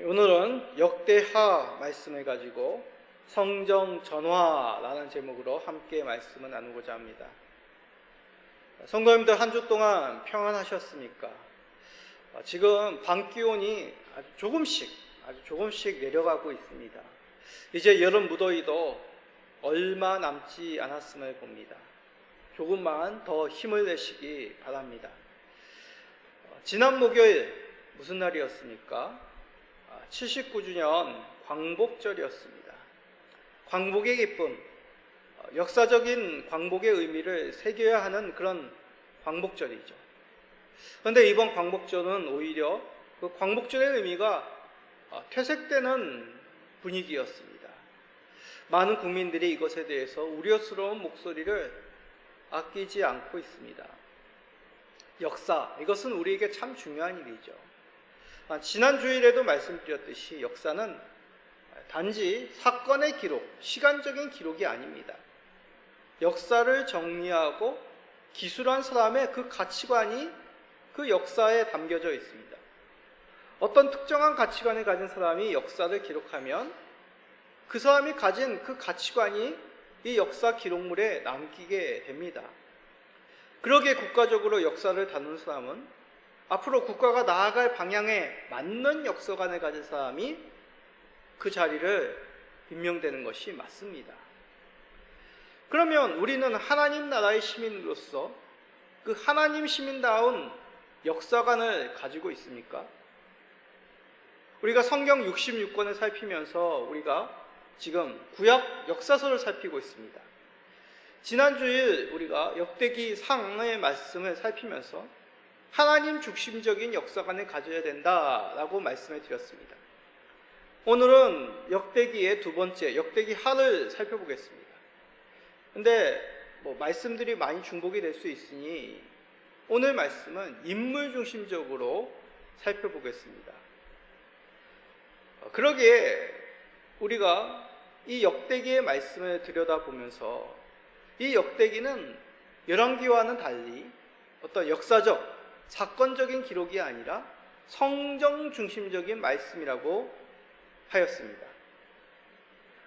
오늘은 역대하 말씀을 가지고 성정 전화라는 제목으로 함께 말씀을 나누고자 합니다. 성도님들 한 주 동안 평안하셨습니까? 지금 밤 기온이 아주 조금씩 내려가고 있습니다. 이제 여름 무더위도 얼마 남지 않았음을 봅니다. 조금만 더 힘을 내시기 바랍니다. 지난 목요일 무슨 날이었습니까? 79주년 광복절이었습니다. 광복의 기쁨, 역사적인 광복의 의미를 새겨야 하는 그런 광복절이죠. 그런데 이번 광복절은 오히려 그 광복절의 의미가 퇴색되는 분위기였습니다. 많은 국민들이 이것에 대해서 우려스러운 목소리를 아끼지 않고 있습니다. 역사, 이것은 우리에게 참 중요한 일이죠. 지난 주일에도 말씀드렸듯이 역사는 단지 사건의 기록, 시간적인 기록이 아닙니다. 역사를 정리하고 기술한 사람의 그 가치관이 그 역사에 담겨져 있습니다. 어떤 특정한 가치관을 가진 사람이 역사를 기록하면 그 사람이 가진 그 가치관이 이 역사 기록물에 남기게 됩니다. 그러기에 국가적으로 역사를 다루는 사람은 앞으로 국가가 나아갈 방향에 맞는 역사관을 가진 사람이 그 자리를 임명되는 것이 맞습니다. 그러면 우리는 하나님 나라의 시민으로서 그 하나님 시민다운 역사관을 가지고 있습니까? 우리가 성경 66권을 살피면서 우리가 지금 구약 역사서를 살피고 있습니다. 지난주일 우리가 역대기 상의 말씀을 살피면서 하나님 중심적인 역사관을 가져야 된다라고 말씀을 드렸습니다. 오늘은 역대기의 두 번째, 역대기 하를 살펴보겠습니다. 근데 말씀들이 많이 중복이 될 수 있으니 오늘 말씀은 인물 중심적으로 살펴보겠습니다. 그러기에 우리가 이 역대기의 말씀을 들여다보면서 이 역대기는 열왕기와는 달리 어떤 역사적, 사건적인 기록이 아니라 성정 중심적인 말씀이라고 하였습니다.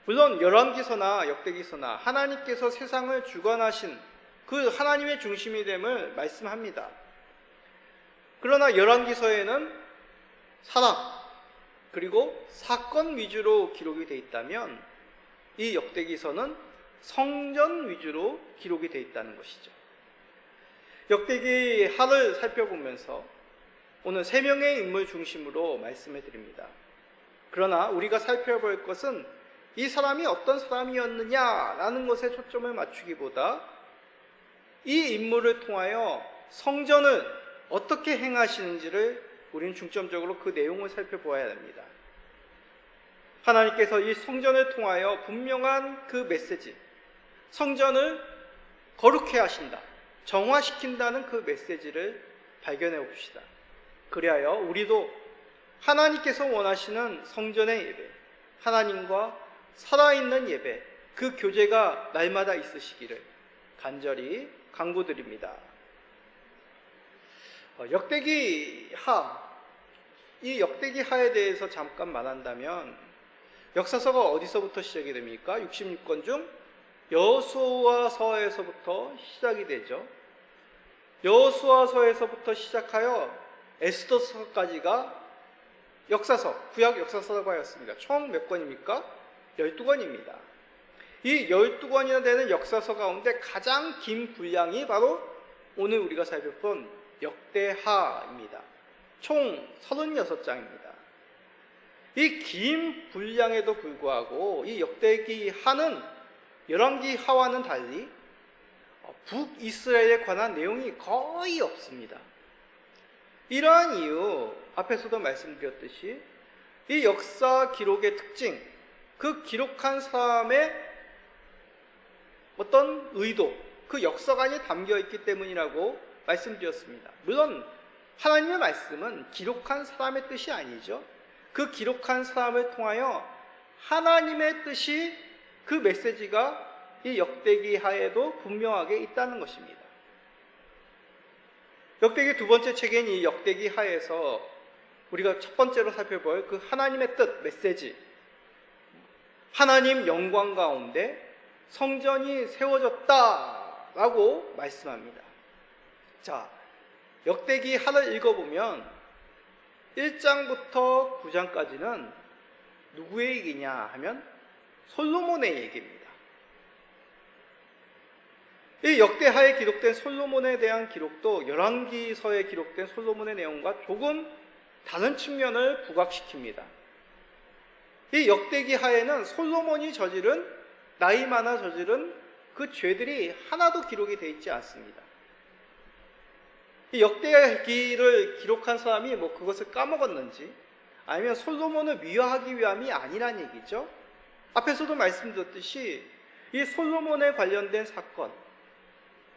물론 열왕기서나 역대기서나 하나님께서 세상을 주관하신 그 하나님의 중심이 됨을 말씀합니다. 그러나 열왕기서에는 사람 그리고 사건 위주로 기록이 되어 있다면 이 역대기서는 성전 위주로 기록이 되어 있다는 것이죠. 역대기 하를 살펴보면서 오늘 3명의 인물 중심으로 말씀해 드립니다. 그러나 우리가 살펴볼 것은 이 사람이 어떤 사람이었느냐라는 것에 초점을 맞추기보다 이 인물을 통하여 성전을 어떻게 행하시는지를 우리는 중점적으로 그 내용을 살펴보아야 합니다. 하나님께서 이 성전을 통하여 분명한 그 메시지, 성전을 거룩해 하신다, 정화시킨다는 그 메시지를 발견해 봅시다. 그리하여 우리도 하나님께서 원하시는 성전의 예배, 하나님과 살아있는 예배, 그 교제가 날마다 있으시기를 간절히 간구드립니다. 역대기 하, 이 역대기 하에 대해서 잠깐 말한다면 역사서가 어디서부터 시작이 됩니까? 66권 중 여호수아서에서부터 시작이 되죠. 여호수아서에서부터 시작하여 에스더서까지가 역사서, 구약 역사서라고 하였습니다. 총 몇 권입니까? 12권입니다. 이 12권이나 되는 역사서 가운데 가장 긴 분량이 바로 오늘 우리가 살펴본 역대하입니다. 총 36장입니다. 이 긴 분량에도 불구하고 이 역대기 하는 열왕기 하와는 달리 북이스라엘에 관한 내용이 거의 없습니다. 이러한 이유, 앞에서도 말씀드렸듯이 이 역사 기록의 특징, 그 기록한 사람의 어떤 의도, 그 역사관이 담겨 있기 때문이라고 말씀드렸습니다. 물론 하나님의 말씀은 기록한 사람의 뜻이 아니죠. 그 기록한 사람을 통하여 하나님의 뜻이 그 메시지가 이 역대기 하에도 분명하게 있다는 것입니다. 역대기 두 번째 책인 이 역대기 하에서 우리가 첫 번째로 살펴볼 그 하나님의 뜻, 메시지, 하나님 영광 가운데 성전이 세워졌다라고 말씀합니다. 자, 역대기 하를 읽어보면 1장부터 9장까지는 누구의 얘기냐 하면 솔로몬의 얘기입니다. 이 역대하에 기록된 솔로몬에 대한 기록도 열왕기서에 기록된 솔로몬의 내용과 조금 다른 측면을 부각시킵니다. 이 역대기 하에는 솔로몬이 저지른, 나이 많아 저지른 그 죄들이 하나도 기록이 되어 있지 않습니다. 이 역대기를 기록한 사람이 그것을 까먹었는지 아니면 솔로몬을 미화하기 위함이 아니란 얘기죠. 앞에서도 말씀드렸듯이 이 솔로몬에 관련된 사건,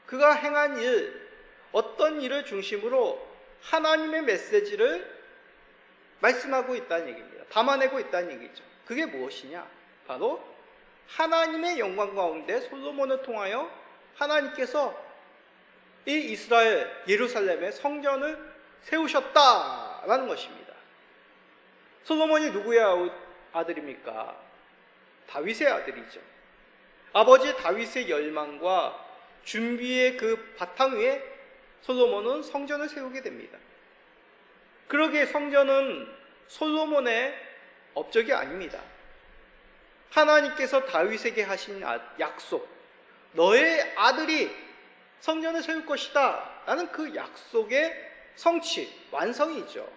그가 행한 일, 어떤 일을 중심으로 하나님의 메시지를 말씀하고 있다는 얘기입니다. 담아내고 있다는 얘기죠. 그게 무엇이냐? 바로 하나님의 영광 가운데 솔로몬을 통하여 하나님께서 이 이스라엘 예루살렘의 성전을 세우셨다라는 것입니다. 솔로몬이 누구의 아들입니까? 다윗의 아들이죠. 아버지 다윗의 열망과 준비의 그 바탕 위에 솔로몬은 성전을 세우게 됩니다. 그러기에 성전은 솔로몬의 업적이 아닙니다. 하나님께서 다윗에게 하신 약속, 너의 아들이 성전을 세울 것이다 라는 그 약속의 성취, 완성이죠.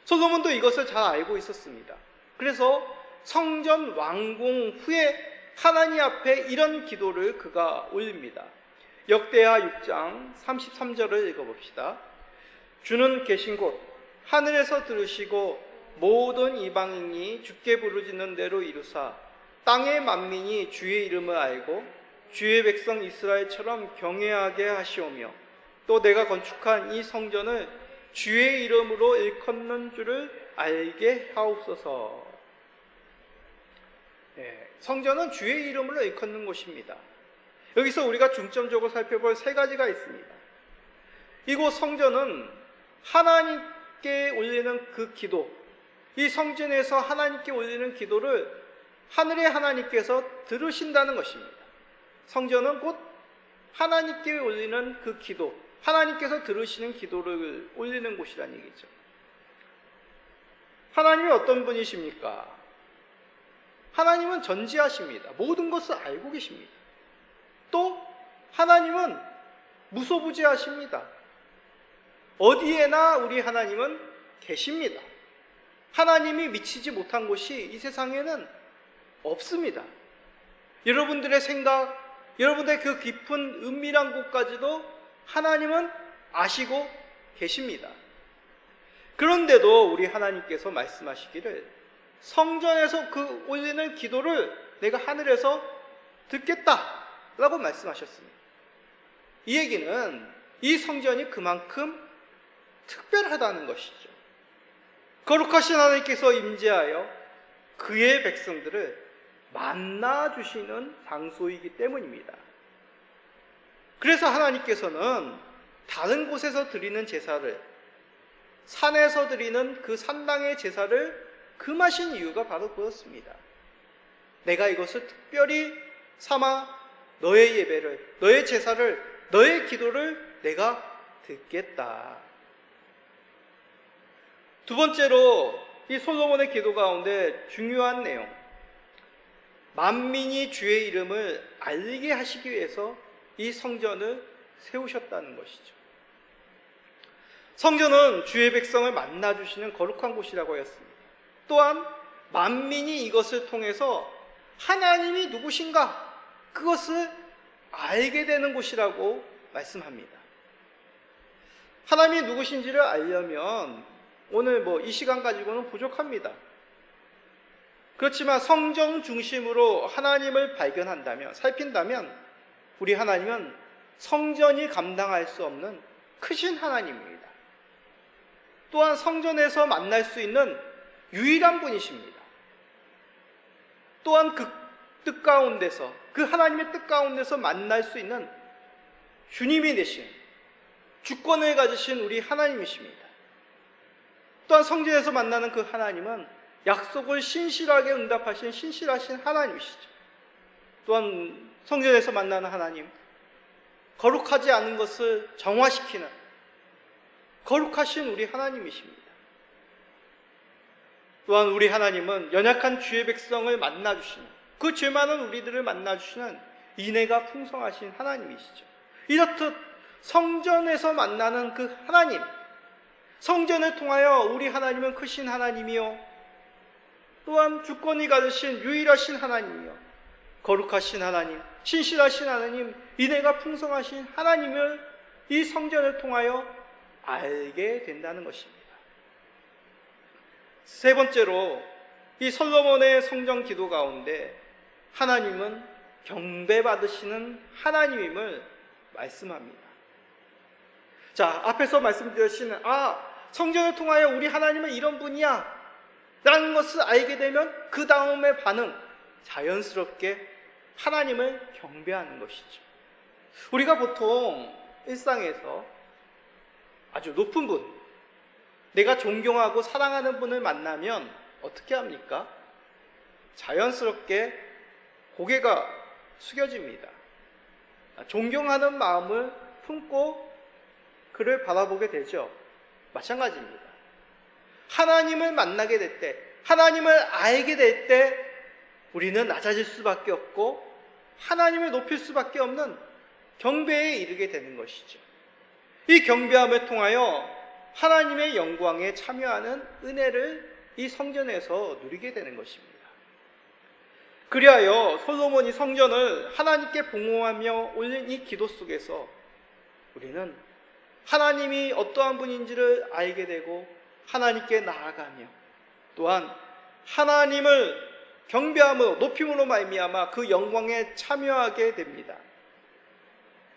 솔로몬도 이것을 잘 알고 있었습니다. 그래서 성전 완공 후에 하나님 앞에 이런 기도를 그가 올립니다. 역대하 6장 33절을 읽어봅시다. 주는 계신 곳 하늘에서 들으시고 모든 이방인이 주께 부르짖는 대로 이루사 땅의 만민이 주의 이름을 알고 주의 백성 이스라엘처럼 경외하게 하시오며 또 내가 건축한 이 성전을 주의 이름으로 일컫는 줄을 알게 하옵소서. 성전은 주의 이름으로 일컫는 곳입니다. 여기서 우리가 중점적으로 살펴볼 세 가지가 있습니다. 이곳 성전은 하나님께 올리는 그 기도, 이 성전에서 하나님께 올리는 기도를 하늘의 하나님께서 들으신다는 것입니다. 성전은 곧 하나님께 올리는 그 기도, 하나님께서 들으시는 기도를 올리는 곳이라는 얘기죠. 하나님이 어떤 분이십니까? 하나님은 전지하십니다. 모든 것을 알고 계십니다. 또 하나님은 무소부재하십니다. 어디에나 우리 하나님은 계십니다. 하나님이 미치지 못한 곳이 이 세상에는 없습니다. 여러분들의 생각, 여러분들의 그 깊은 은밀한 곳까지도 하나님은 아시고 계십니다. 그런데도 우리 하나님께서 말씀하시기를 성전에서 그 올리는 기도를 내가 하늘에서 듣겠다라고 말씀하셨습니다. 이 얘기는 이 성전이 그만큼 특별하다는 것이죠. 거룩하신 하나님께서 임재하여 그의 백성들을 만나주시는 장소이기 때문입니다. 그래서 하나님께서는 다른 곳에서 드리는 제사를, 산에서 드리는 그 산당의 제사를 금하신 이유가 바로 그렇습니다. 내가 이것을 특별히 삼아 너의 예배를, 너의 제사를, 너의 기도를 내가 듣겠다. 두 번째로 이 솔로몬의 기도 가운데 중요한 내용, 만민이 주의 이름을 알리게 하시기 위해서 이 성전을 세우셨다는 것이죠. 성전은 주의 백성을 만나주시는 거룩한 곳이라고 했습니다. 또한 만민이 이것을 통해서 하나님이 누구신가 그것을 알게 되는 곳이라고 말씀합니다. 하나님이 누구신지를 알려면 오늘 이 시간 가지고는 부족합니다. 그렇지만 성경 중심으로 하나님을 발견한다면, 살핀다면 우리 하나님은 성전이 감당할 수 없는 크신 하나님입니다. 또한 성전에서 만날 수 있는 유일한 분이십니다. 또한 그 뜻 가운데서, 그 하나님의 뜻 가운데서 만날 수 있는 주님이 되신, 주권을 가지신 우리 하나님이십니다. 또한 성전에서 만나는 그 하나님은 약속을 신실하게 응답하신 신실하신 하나님이시죠. 또한 성전에서 만나는 하나님, 거룩하지 않은 것을 정화시키는 거룩하신 우리 하나님이십니다. 또한 우리 하나님은 연약한 주의 백성을 만나주시는, 그 죄 많은 우리들을 만나주시는 인애가 풍성하신 하나님이시죠. 이렇듯 성전에서 만나는 그 하나님, 성전을 통하여 우리 하나님은 크신 하나님이요, 또한 주권이 가르신 유일하신 하나님이요, 거룩하신 하나님, 신실하신 하나님, 인애가 풍성하신 하나님을 이 성전을 통하여 알게 된다는 것입니다. 세 번째로, 이 솔로몬의 성전 기도 가운데 하나님은 경배받으시는 하나님임을 말씀합니다. 자, 앞에서 말씀드렸신 성전을 통하여 우리 하나님은 이런 분이야 라는 것을 알게 되면 그 다음의 반응, 자연스럽게 하나님을 경배하는 것이죠. 우리가 보통 일상에서 아주 높은 분, 내가 존경하고 사랑하는 분을 만나면 어떻게 합니까? 자연스럽게 고개가 숙여집니다. 존경하는 마음을 품고 그를 바라보게 되죠. 마찬가지입니다. 하나님을 만나게 될 때, 하나님을 알게 될 때 우리는 낮아질 수밖에 없고 하나님을 높일 수밖에 없는 경배에 이르게 되는 것이죠. 이 경배함을 통하여 하나님의 영광에 참여하는 은혜를 이 성전에서 누리게 되는 것입니다. 그리하여 솔로몬이 성전을 하나님께 봉헌하며 올린 이 기도 속에서 우리는 하나님이 어떠한 분인지를 알게 되고 하나님께 나아가며 또한 하나님을 경배함으로 높임으로 말미암아 그 영광에 참여하게 됩니다.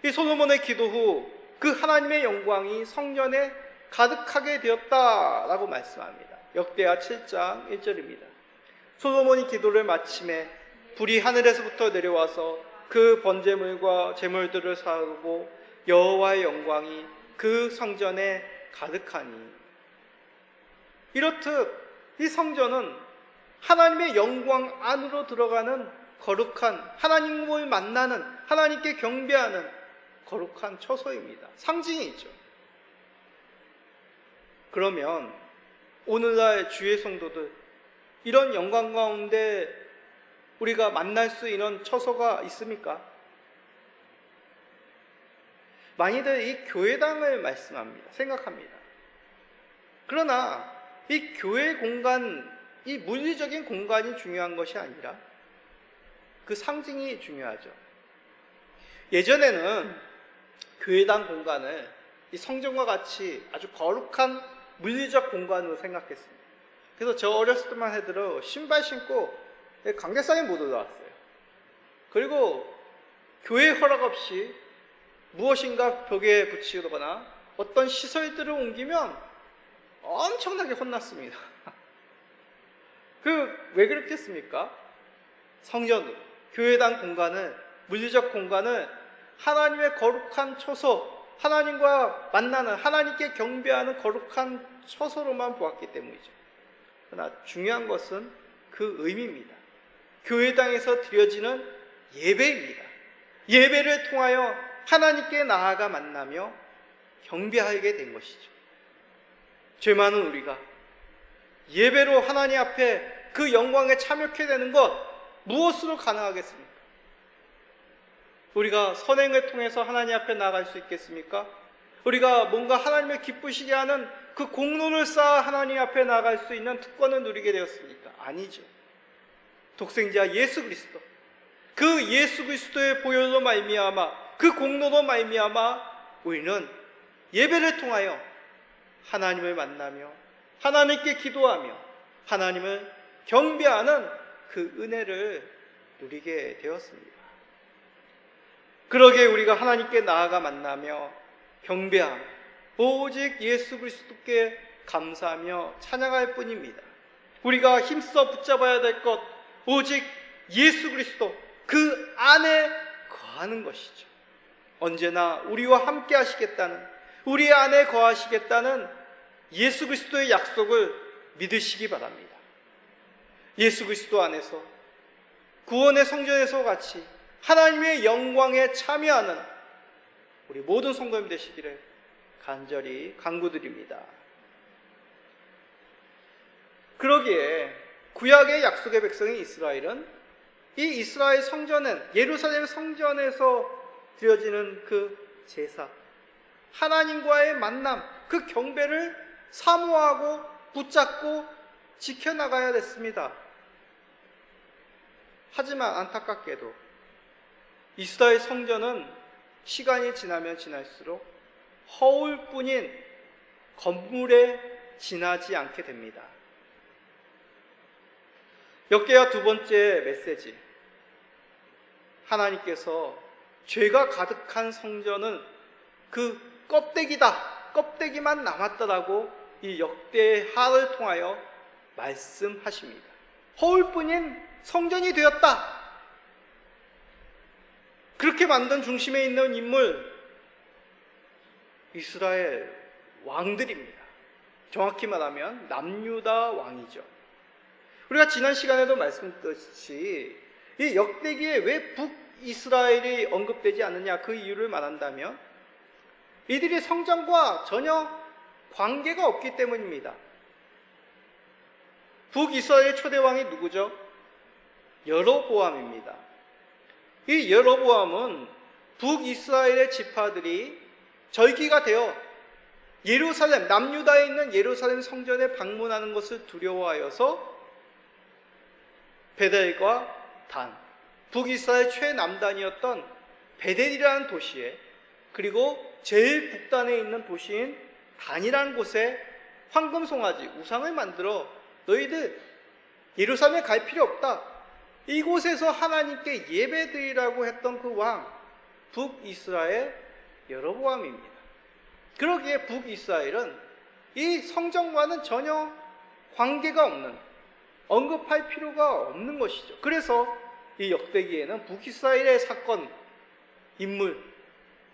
이 솔로몬의 기도 후 그 하나님의 영광이 성전에 가득하게 되었다라고 말씀합니다. 역대하 7장 1절입니다. 솔로몬이 기도를 마침에 불이 하늘에서부터 내려와서 그 번제물과 제물들을 사르고 여호와의 영광이 그 성전에 가득하니. 이렇듯 이 성전은 하나님의 영광 안으로 들어가는 거룩한, 하나님을 만나는, 하나님께 경배하는 거룩한 처소입니다. 상징이죠. 그러면 오늘날 주의 성도들, 이런 영광 가운데 우리가 만날 수 있는 처소가 있습니까? 많이들 이 교회당을 말씀합니다. 생각합니다. 그러나 이 교회 공간, 이 물리적인 공간이 중요한 것이 아니라 그 상징이 중요하죠. 예전에는 교회당 공간을 이 성전과 같이 아주 거룩한 물리적 공간으로 생각했습니다. 그래서 저 어렸을 때만 해도 신발 신고 강대상에 못 올라왔어요. 그리고 교회 허락 없이 무엇인가 벽에 붙이거나 어떤 시설들을 옮기면 엄청나게 혼났습니다. 왜 그렇겠습니까? 성전, 교회당 공간을, 물리적 공간을 하나님의 거룩한 처소, 하나님과 만나는, 하나님께 경배하는 거룩한 처소로만 보았기 때문이죠. 그러나 중요한 것은 그 의미입니다. 교회당에서 드려지는 예배입니다. 예배를 통하여 하나님께 나아가 만나며 경배하게 된 것이죠. 죄 많은 우리가 예배로 하나님 앞에 그 영광에 참여하게 되는 것, 무엇으로 가능하겠습니까? 우리가 선행을 통해서 하나님 앞에 나아갈 수 있겠습니까? 우리가 뭔가 하나님을 기쁘시게 하는 그 공로를 쌓아 하나님 앞에 나아갈 수 있는 특권을 누리게 되었습니까? 아니죠. 독생자 예수 그리스도, 그 예수 그리스도의 보혈로 말미암아, 그 공로로 말미암아 우리는 예배를 통하여 하나님을 만나며 하나님께 기도하며 하나님을 경배하는 그 은혜를 누리게 되었습니다. 그러게 우리가 하나님께 나아가 만나며 경배함, 오직 예수 그리스도께 감사하며 찬양할 뿐입니다. 우리가 힘써 붙잡아야 될 것, 오직 예수 그리스도, 그 안에 거하는 것이죠. 언제나 우리와 함께 하시겠다는, 우리 안에 거하시겠다는 예수 그리스도의 약속을 믿으시기 바랍니다. 예수 그리스도 안에서 구원의 성전에서 같이 하나님의 영광에 참여하는 우리 모든 성도님 되시기를 간절히 간구드립니다. 그러기에 구약의 약속의 백성인 이스라엘은 이 이스라엘 성전은 예루살렘 성전에서 드려지는 그 제사, 하나님과의 만남, 그 경배를 사모하고 붙잡고 지켜나가야 됐습니다. 하지만 안타깝게도 이스라엘 성전은 시간이 지나면 지날수록 허울뿐인 건물에 지나지 않게 됩니다. 역대하 두 번째 메시지, 하나님께서 죄가 가득한 성전은 그 껍데기다, 껍데기만 남았다라고 이 역대하를 통하여 말씀하십니다. 허울뿐인 성전이 되었다. 그렇게 만든 중심에 있는 인물, 이스라엘 왕들입니다. 정확히 말하면 남유다 왕이죠. 우리가 지난 시간에도 말씀드렸듯이 이 역대기에 왜 북이스라엘이 언급되지 않느냐, 그 이유를 말한다면 이들이 성전과 전혀 관계가 없기 때문입니다. 북이스라엘의 초대왕이 누구죠? 여로보암입니다. 이 여로보암은 북이스라엘의 지파들이 절기가 되어 예루살렘, 남유다에 있는 예루살렘 성전에 방문하는 것을 두려워하여서 베델과 단, 북이스라엘 최남단이었던 베델이라는 도시에, 그리고 제일 북단에 있는 도시인 단이라는 곳에 황금송아지, 우상을 만들어 너희들 예루살렘에 갈 필요 없다, 이곳에서 하나님께 예배드리라고 했던 그 왕, 북이스라엘 여로보암입니다. 그러기에 북이스라엘은 이 성전과는 전혀 관계가 없는, 언급할 필요가 없는 것이죠. 그래서 이 역대기에는 북이스라엘의 사건, 인물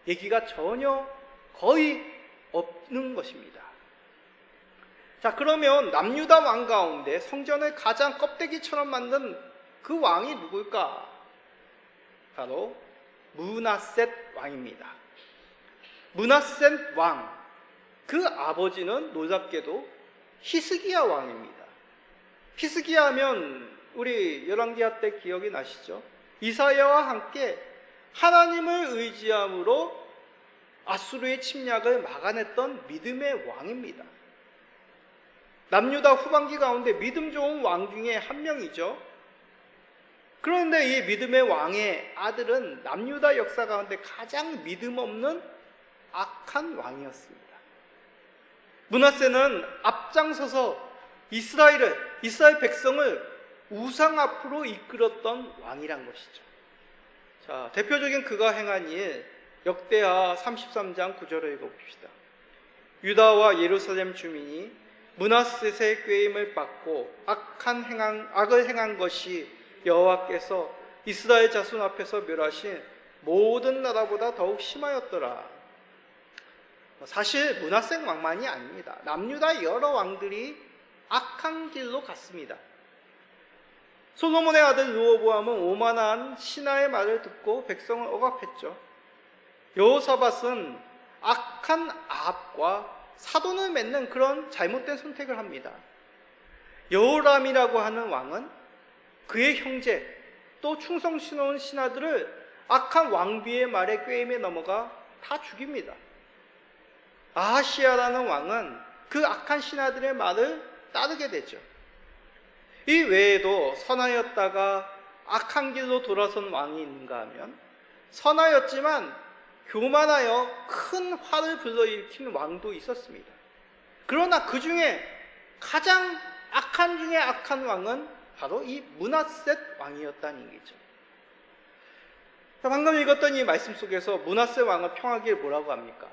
얘기가 전혀 거의 없는 것입니다. 자, 그러면 남유다 왕 가운데 성전을 가장 껍데기처럼 만든 그 왕이 누굴까? 바로 므낫셋 왕입니다. 므낫셋 왕, 그 아버지는 놀랍게도 히스기야 왕입니다. 히스기야 하면 우리 열왕기하 때 기억이 나시죠? 이사야와 함께 하나님을 의지함으로 아수르의 침략을 막아냈던 믿음의 왕입니다. 남유다 후반기 가운데 믿음 좋은 왕 중에 한 명이죠. 그런데 이 믿음의 왕의 아들은 남유다 역사 가운데 가장 믿음 없는 악한 왕이었습니다. 므낫세는 앞장서서 이스라엘 백성을 우상 앞으로 이끌었던 왕이란 것이죠. 자, 대표적인 그가 행한 일, 역대하 33장 9절을 읽어봅시다. 유다와 예루살렘 주민이 므낫셋의 꾀임을 받고 악을 행한 것이 여호와께서 이스라엘 자손 앞에서 멸하신 모든 나라보다 더욱 심하였더라. 사실 므낫셋 왕만이 아닙니다. 남유다 여러 왕들이 악한 길로 갔습니다. 솔로몬의 아들 르호보암은 오만한 신하의 말을 듣고 백성을 억압했죠. 여호사밧은 악한 아합과 사돈을 맺는 그런 잘못된 선택을 합니다. 여호람이라고 하는 왕은 그의 형제 또 충성스러운 신하들을 악한 왕비의 말에 꾀임에 넘어가 다 죽입니다. 아하시야라는 왕은 그 악한 신하들의 말을 따르게 되죠. 이 외에도 선하였다가 악한 길로 돌아선 왕이 있는가 하면 선하였지만 교만하여 큰 화를 불러일으키는 왕도 있었습니다. 그러나 그 중에 가장 악한 중에 악한 왕은 바로 이 므낫셋 왕이었다는 얘기죠. 방금 읽었던 이 말씀 속에서 므낫셋 왕을 평하기를 뭐라고 합니까?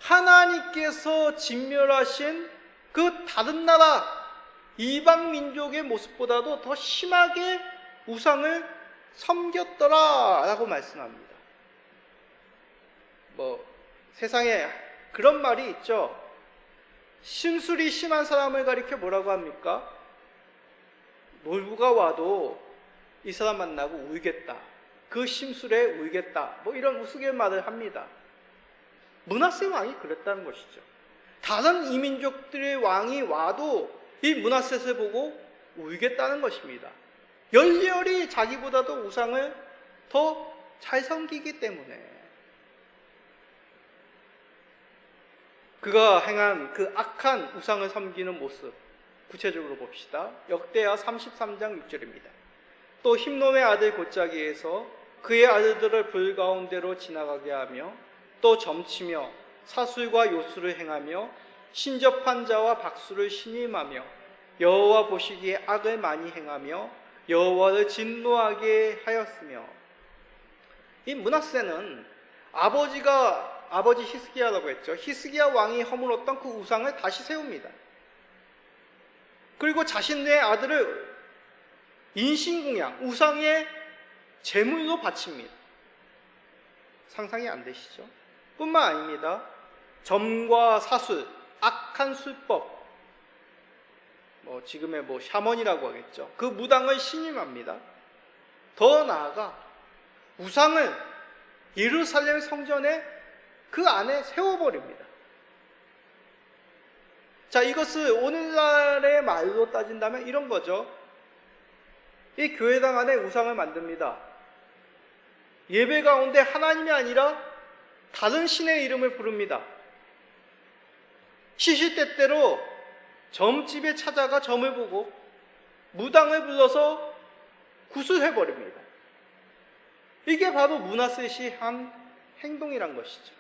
하나님께서 진멸하신 그 다른 나라 이방 민족의 모습보다도 더 심하게 우상을 섬겼더라 라고 말씀합니다. 세상에 그런 말이 있죠. 심술이 심한 사람을 가리켜 뭐라고 합니까? 누가 와도 이 사람 만나고 울겠다. 그 심술에 울겠다. 뭐 이런 우스갯말을 합니다. 므낫세 왕이 그랬다는 것이죠. 다른 이민족들의 왕이 와도 이 므낫셋을 보고 울겠다는 것입니다. 열렬히 자기보다도 우상을 더 잘 섬기기 때문에. 그가 행한 그 악한 우상을 섬기는 모습 구체적으로 봅시다. 역대하 33장 6절입니다. 또 힘놈의 아들 골짜기에서 그의 아들들을 불 가운데로 지나가게 하며 또 점치며 사술과 요술을 행하며 신접한 자와 박수를 신임하며 여호와 보시기에 악을 많이 행하며 여호와를 진노하게 하였으며. 이 므낫세는 아버지 히스기야라고 했죠. 히스기야 왕이 허물었던 그 우상을 다시 세웁니다. 그리고 자신의 아들을 인신공양, 우상의 제물로 바칩니다. 상상이 안 되시죠? 뿐만 아닙니다. 점과 사술, 악한 술법, 지금의 샤먼이라고 하겠죠. 그 무당을 신임합니다. 더 나아가 우상을 예루살렘 성전에 그 안에 세워버립니다. 자, 이것을 오늘날의 말로 따진다면 이런 거죠. 이 교회당 안에 우상을 만듭니다. 예배 가운데 하나님이 아니라 다른 신의 이름을 부릅니다. 시시때때로 점집에 찾아가 점을 보고 무당을 불러서 구슬해버립니다. 이게 바로 므낫셋이 한 행동이란 것이죠.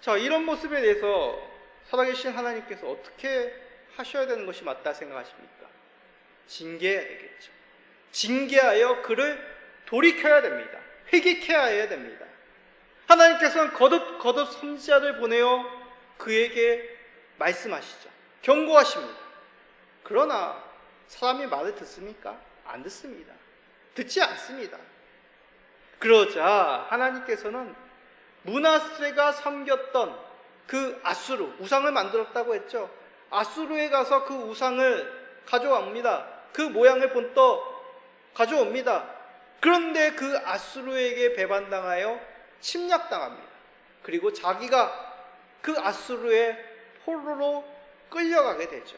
자, 이런 모습에 대해서 살아계신 하나님께서 어떻게 하셔야 되는 것이 맞다 생각하십니까? 징계해야 되겠죠. 징계하여 그를 돌이켜야 됩니다. 회개케 해야 됩니다. 하나님께서는 거듭 선지자를 보내어 그에게 말씀하시죠. 경고하십니다. 그러나 사람이 말을 듣습니까? 안 듣습니다. 듣지 않습니다. 그러자 하나님께서는 므낫세가 섬겼던 그 아수르, 우상을 만들었다고 했죠. 아수르에 가서 그 우상을 가져옵니다. 그 모양을 본떠 가져옵니다. 그런데 그 아수르에게 배반당하여 침략당합니다. 그리고 자기가 그 아수르의 포로로 끌려가게 되죠.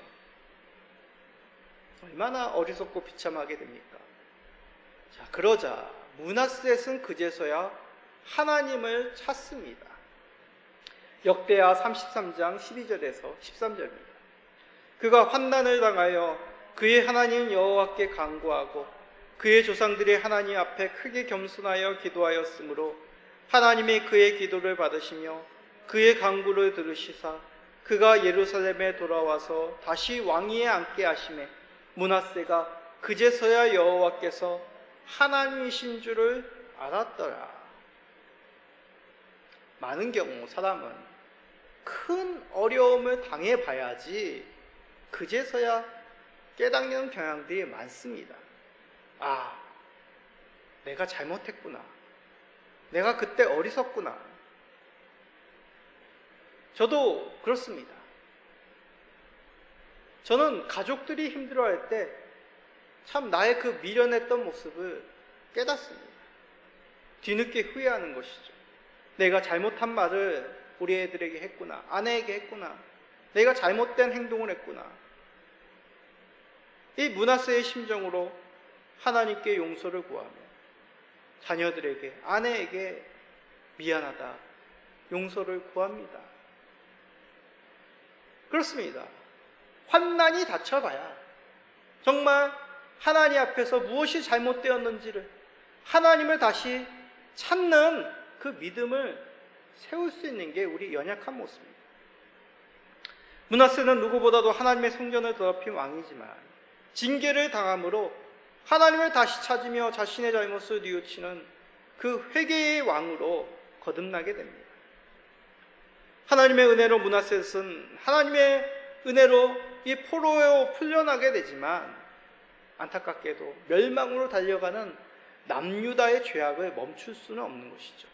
얼마나 어리석고 비참하게 됩니까? 자, 그러자 므낫셋은 그제서야 하나님을 찾습니다. 역대하 33장 12절에서 13절입니다. 그가 환난을 당하여 그의 하나님 여호와께 간구하고 그의 조상들의 하나님 앞에 크게 겸손하여 기도하였으므로 하나님이 그의 기도를 받으시며 그의 간구를 들으시사 그가 예루살렘에 돌아와서 다시 왕위에 앉게 하시매 므낫세가 그제서야 여호와께서 하나님이신 줄을 알았더라. 많은 경우 사람은 큰 어려움을 당해봐야지 그제서야 깨닫는 경향들이 많습니다. 아, 내가 잘못했구나. 내가 그때 어리석구나. 저도 그렇습니다. 저는 가족들이 힘들어할 때 참 나의 그 미련했던 모습을 깨닫습니다. 뒤늦게 후회하는 것이죠. 내가 잘못한 말을 우리 애들에게 했구나. 아내에게 했구나. 내가 잘못된 행동을 했구나. 이 므낫세의 심정으로 하나님께 용서를 구하며 자녀들에게, 아내에게 미안하다, 용서를 구합니다. 그렇습니다. 환난이 닥쳐봐야 정말 하나님 앞에서 무엇이 잘못되었는지를, 하나님을 다시 찾는 그 믿음을 세울 수 있는 게 우리 연약한 모습입니다. 므낫세는 누구보다도 하나님의 성전을 더럽힌 왕이지만 징계를 당함으로 하나님을 다시 찾으며 자신의 잘못을 뉘우치는 그 회개의 왕으로 거듭나게 됩니다. 하나님의 은혜로 므낫셋은 하나님의 은혜로 이 포로에 풀려나게 되지만 안타깝게도 멸망으로 달려가는 남유다의 죄악을 멈출 수는 없는 것이죠.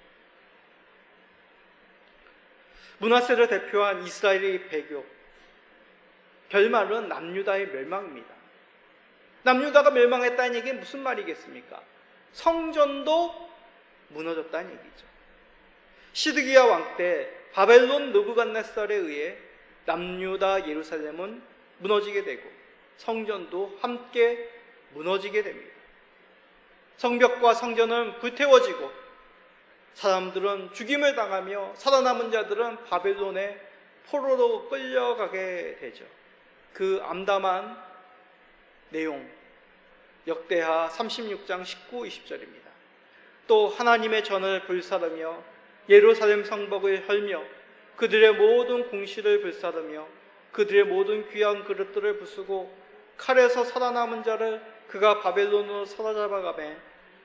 므낫세를 대표한 이스라엘의 배교, 결말은 남유다의 멸망입니다. 남유다가 멸망했다는 얘기는 무슨 말이겠습니까? 성전도 무너졌다는 얘기죠. 시드기야 왕 때 바벨론 느부갓네살에 의해 남유다 예루살렘은 무너지게 되고 성전도 함께 무너지게 됩니다. 성벽과 성전은 불태워지고 사람들은 죽임을 당하며 살아남은 자들은 바벨론의 포로로 끌려가게 되죠. 그 암담한 내용, 역대하 36장 19, 20절입니다. 또 하나님의 전을 불사르며 예루살렘 성벽을 헐며 그들의 모든 궁실을 불사르며 그들의 모든 귀한 그릇들을 부수고 칼에서 살아남은 자를 그가 바벨론으로 사로잡아가매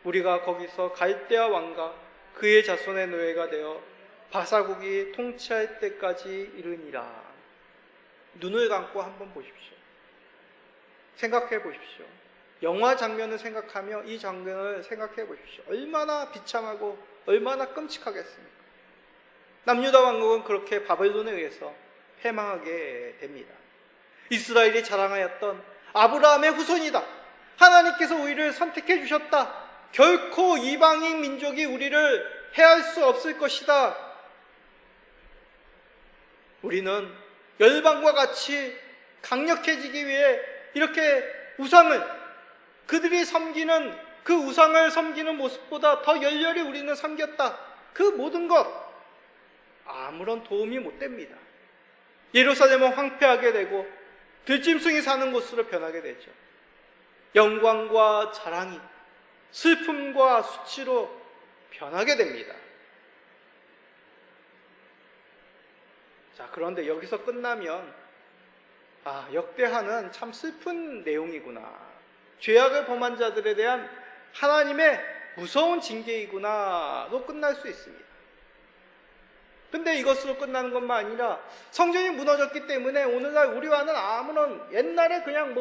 우리가 거기서 갈대아 왕과 그의 자손의 노예가 되어 바사국이 통치할 때까지 이르니라. 눈을 감고 한번 보십시오. 생각해 보십시오. 영화 장면을 생각하며 이 장면을 생각해 보십시오. 얼마나 비참하고 얼마나 끔찍하겠습니까? 남유다 왕국은 그렇게 바벨론에 의해서 패망하게 됩니다. 이스라엘이 자랑하였던 아브라함의 후손이다. 하나님께서 우리를 선택해 주셨다. 결코 이방인 민족이 우리를 해할 수 없을 것이다. 우리는 열방과 같이 강력해지기 위해 이렇게 우상을, 그들이 섬기는 그 우상을 섬기는 모습보다 더 열렬히 우리는 섬겼다. 그 모든 것 아무런 도움이 못 됩니다. 예루살렘은 황폐하게 되고 들짐승이 사는 곳으로 변하게 되죠. 영광과 자랑이 슬픔과 수치로 변하게 됩니다. 자, 그런데 여기서 끝나면 역대하는 참 슬픈 내용이구나. 죄악을 범한 자들에 대한 하나님의 무서운 징계이구나로 끝날 수 있습니다. 근데 이것으로 끝나는 것만 아니라 성전이 무너졌기 때문에 오늘날 우리와는 아무런 옛날에 그냥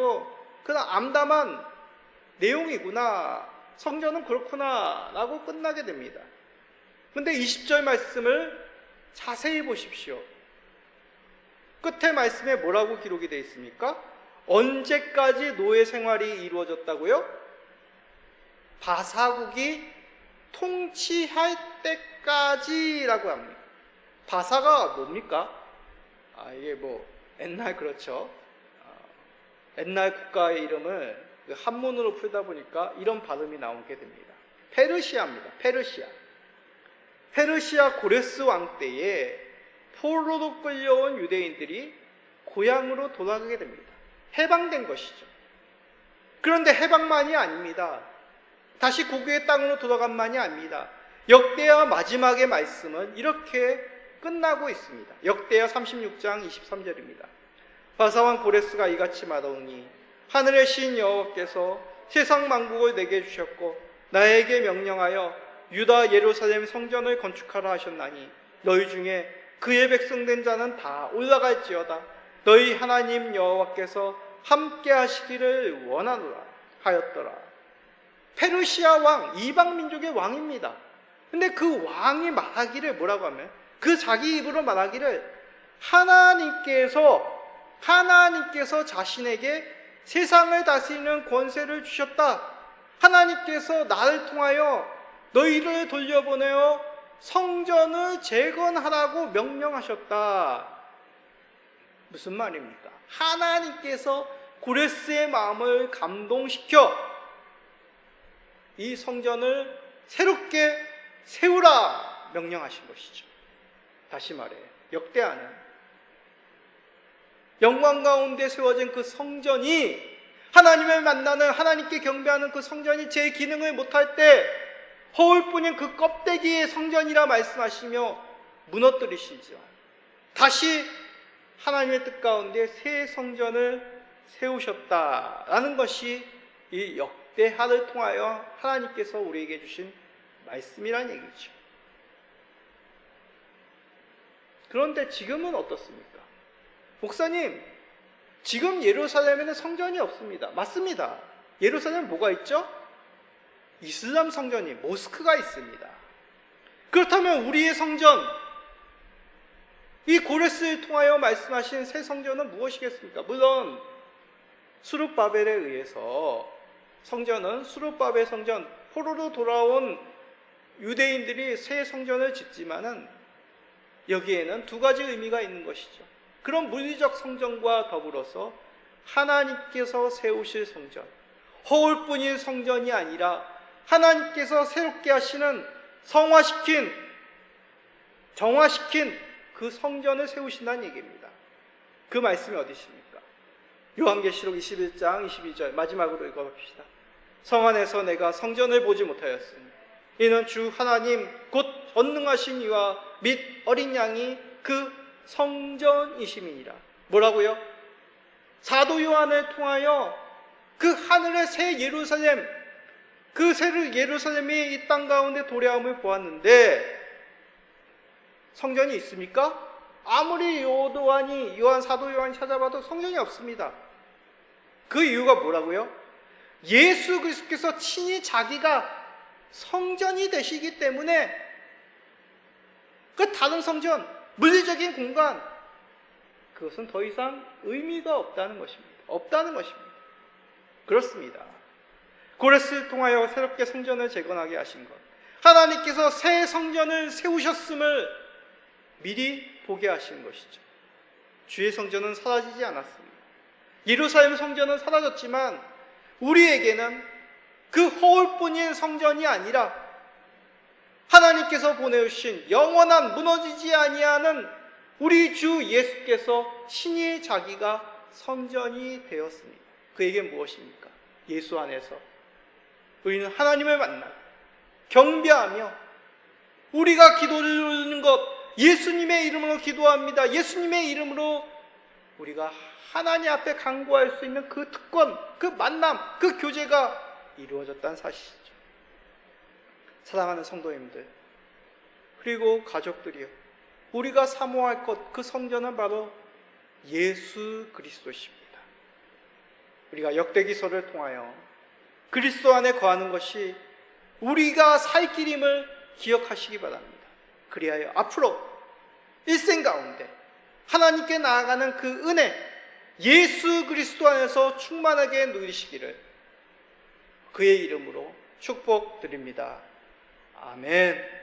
그냥 암담한 내용이구나, 성전은 그렇구나 라고 끝나게 됩니다. 근데 20절 말씀을 자세히 보십시오. 끝에 말씀에 뭐라고 기록이 되어 있습니까? 언제까지 노예 생활이 이루어졌다고요? 바사국이 통치할 때까지라고 합니다. 바사가 뭡니까? 이게 옛날 그렇죠. 옛날 국가의 이름을 한문으로 풀다 보니까 이런 발음이 나오게 됩니다. 페르시아입니다. 페르시아 고레스 왕 때에 포로로 끌려온 유대인들이 고향으로 돌아가게 됩니다. 해방된 것이죠. 그런데 해방만이 아닙니다. 다시 고국의 땅으로 돌아간만이 아닙니다. 역대하 마지막의 말씀은 이렇게 끝나고 있습니다. 역대하 36장 23절입니다. 바사왕 고레스가 이같이 말하오니 하늘의 신 여호와께서 세상 만국을 내게 주셨고 나에게 명령하여 유다 예루살렘 성전을 건축하라 하셨나니 너희 중에 그의 백성된 자는 다 올라갈지어다. 너희 하나님 여호와께서 함께 하시기를 원하노라 하였더라. 페르시아 왕, 이방 민족의 왕입니다. 근데 그 왕이 말하기를 뭐라고 하면, 그 자기 입으로 말하기를 하나님께서 자신에게 세상을 다스리는 권세를 주셨다. 하나님께서 나를 통하여 너희를 돌려보내어 성전을 재건하라고 명령하셨다. 무슨 말입니까? 하나님께서 고레스의 마음을 감동시켜 이 성전을 새롭게 세우라 명령하신 것이죠. 다시 말해, 역대하는 영광 가운데 세워진 그 성전이, 하나님을 만나는, 하나님께 경배하는 그 성전이 제 기능을 못할 때 허울뿐인 그 껍데기의 성전이라 말씀하시며 무너뜨리시죠. 다시 하나님의 뜻 가운데 새 성전을 세우셨다라는 것이 이 역대하를 통하여 하나님께서 우리에게 주신 말씀이라는 얘기죠. 그런데 지금은 어떻습니까? 목사님, 지금 예루살렘에는 성전이 없습니다. 맞습니다. 예루살렘에 뭐가 있죠? 이슬람 성전이, 모스크가 있습니다. 그렇다면 우리의 성전, 이 고레스를 통하여 말씀하신 새 성전은 무엇이겠습니까? 물론 수룹바벨에 의해서 성전은 수룹바벨 성전, 포로로 돌아온 유대인들이 새 성전을 짓지만은 여기에는 두 가지 의미가 있는 것이죠. 그런 물리적 성전과 더불어서 하나님께서 세우실 성전, 허울뿐인 성전이 아니라 하나님께서 새롭게 하시는 성화시킨, 정화시킨 그 성전을 세우신다는 얘기입니다. 그 말씀이 어디 있습니까? 요한계시록 21장 22절 마지막으로 읽어봅시다. 성 안에서 내가 성전을 보지 못하였으니 이는 주 하나님 곧 전능하신 이와 및 어린 양이 그 성전이심이니라. 뭐라고요? 사도 요한을 통하여 그 하늘의 새 예루살렘, 그 새 예루살렘이 이 땅 가운데 도래함을 보았는데 성전이 있습니까? 아무리 요한 사도 요한이 찾아봐도 성전이 없습니다. 그 이유가 뭐라고요? 예수 그리스도께서 친히 자기가 성전이 되시기 때문에 그 다른 성전, 물리적인 공간, 그것은 더 이상 의미가 없다는 것입니다. 그렇습니다. 고레스를 통하여 새롭게 성전을 재건하게 하신 것, 하나님께서 새 성전을 세우셨음을 미리 보게 하신 것이죠. 주의 성전은 사라지지 않았습니다. 예루살렘 성전은 사라졌지만 우리에게는 그 허울뿐인 성전이 아니라 하나님께서 보내주신 영원한 무너지지 아니하는 우리 주 예수께서 친히 자기가 성전이 되었습니다. 그에게 무엇입니까? 예수 안에서 우리는 하나님을 만나고 경배하며 우리가 기도를 드리는 것, 예수님의 이름으로 기도합니다. 예수님의 이름으로 우리가 하나님 앞에 간구할 수 있는 그 특권, 그 만남, 그 교제가 이루어졌다는 사실이죠. 사랑하는 성도님들, 그리고 가족들이요, 우리가 사모할 것, 그 성전은 바로 예수 그리스도십니다. 우리가 역대기서를 통하여 그리스도 안에 거하는 것이 우리가 살 길임을 기억하시기 바랍니다. 그리하여 앞으로 일생 가운데 하나님께 나아가는 그 은혜, 예수 그리스도 안에서 충만하게 누리시기를 그의 이름으로 축복드립니다. 아멘.